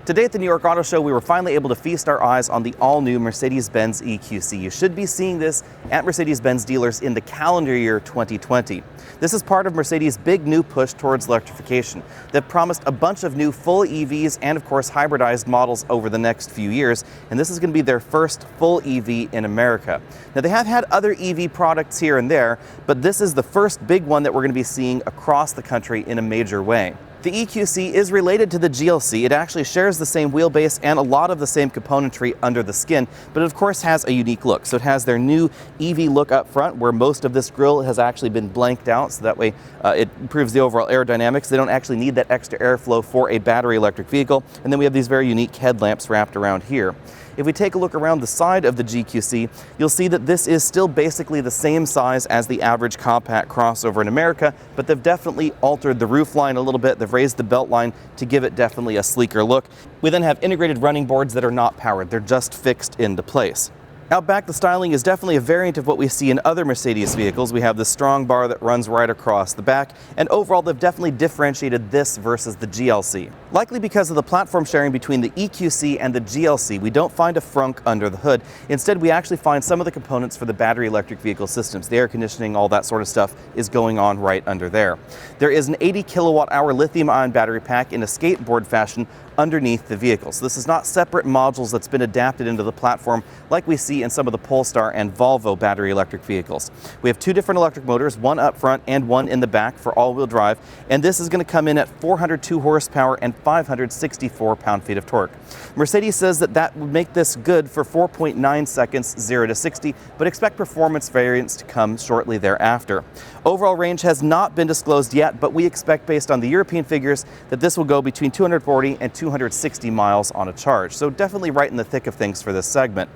Today at the New York Auto Show, we were finally able to feast our eyes on the all-new Mercedes-Benz EQC. You should be seeing this at Mercedes-Benz dealers in the calendar year 2020. This is part of Mercedes' big new push towards electrification. They've promised a bunch of new full EVs and, of course, hybridized models over the next few years, and this is going to be their first full EV in America. Now, they have had other EV products here and there, but this is the first big one that we're going to be seeing across the country in a major way. The EQC is related to the GLC. It actually shares the same wheelbase and a lot of the same componentry under the skin, but it of course has a unique look. So it has their new EV look up front, where most of this grille has actually been blanked out, so that way it improves the overall aerodynamics. They don't actually need that extra airflow for a battery electric vehicle. And then we have these very unique headlamps wrapped around here. If we take a look around the side of the GQC, you'll see that this is still basically the same size as the average compact crossover in America, but they've definitely altered the roof line a little bit. They've raised the belt line to give it definitely a sleeker look. We then have integrated running boards that are not powered. They're just fixed into place. Out back, the styling is definitely a variant of what we see in other Mercedes vehicles. We have the strong bar that runs right across the back, and overall they've definitely differentiated this versus the GLC. Likely because of the platform sharing between the EQC and the GLC, we don't find a frunk under the hood. Instead, we actually find some of the components for the battery electric vehicle systems. The air conditioning, all that sort of stuff is going on right under there. There is an 80 kilowatt-hour lithium-ion battery pack in a skateboard fashion underneath the vehicle. So this is not separate modules that's been adapted into the platform like we see in some of the Polestar and Volvo battery electric vehicles. We have two different electric motors, one up front and one in the back for all-wheel drive, and this is going to come in at 402 horsepower and 564 pound-feet of torque. Mercedes says that would make this good for 4.9 seconds 0 to 60, but expect performance variants to come shortly thereafter. Overall range has not been disclosed yet, but we expect, based on the European figures, that this will go between 240 and 260 miles on a charge. So definitely right in the thick of things for this segment.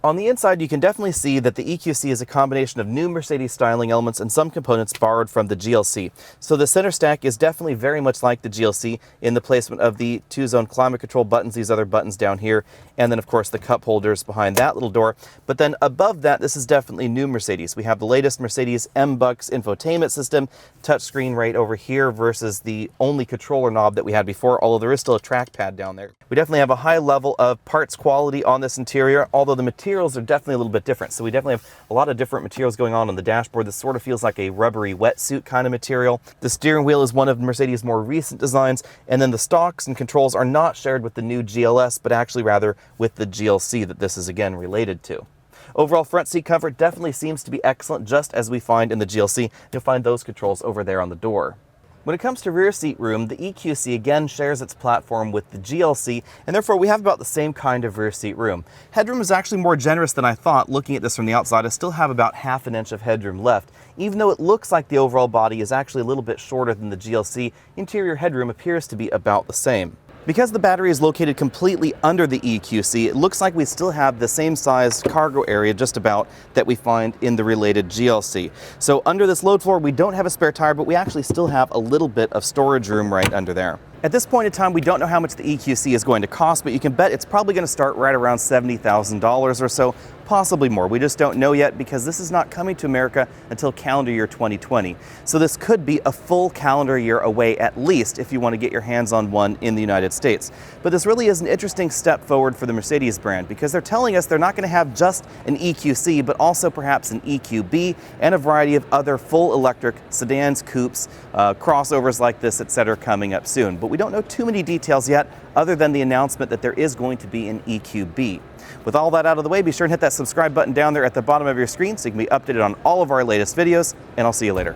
On the inside, you can definitely see that the EQC is a combination of new Mercedes styling elements and some components borrowed from the GLC. So the center stack is definitely very much like the GLC in the placement of the two-zone climate control buttons, these other buttons down here, and then of course the cup holders behind that little door. But then above that, this is definitely new Mercedes. We have the latest Mercedes M-Bucks infotainment system, touchscreen right over here versus the only controller knob that we had before, although there is still a trackpad down there. We definitely have a high level of parts quality on this interior, although the materials are definitely a little bit different. So we definitely have a lot of different materials going on the dashboard. This sort of feels like a rubbery wetsuit kind of material. The steering wheel is one of Mercedes' more recent designs, and then the stalks and controls are not shared with the new GLS, but actually rather with the GLC that this is again related to. Overall front seat comfort definitely seems to be excellent, just as we find in the GLC. You'll find those controls over there on the door. When it comes to rear seat room, the EQC again shares its platform with the GLC, and therefore we have about the same kind of rear seat room. Headroom is actually more generous than I thought. Looking at this from the outside, I still have about ½ an inch of headroom left. Even though it looks like the overall body is actually a little bit shorter than the GLC, interior headroom appears to be about the same. Because the battery is located completely under the EQC, it looks like we still have the same size cargo area just about that we find in the related GLC. So under this load floor, we don't have a spare tire, but we actually still have a little bit of storage room right under there. At this point in time, we don't know how much the EQC is going to cost, but you can bet it's probably going to start right around $70,000 or so, possibly more. We just don't know yet because this is not coming to America until calendar year 2020. So this could be a full calendar year away at least if you want to get your hands on one in the United States. But this really is an interesting step forward for the Mercedes brand because they're telling us they're not going to have just an EQC, but also perhaps an EQB and a variety of other full electric sedans, coupes, crossovers like this, etc. coming up soon. But we don't know too many details yet, other than the announcement that there is going to be an EQB. With all that out of the way, be sure and hit that subscribe button down there at the bottom of your screen so you can be updated on all of our latest videos, and I'll see you later.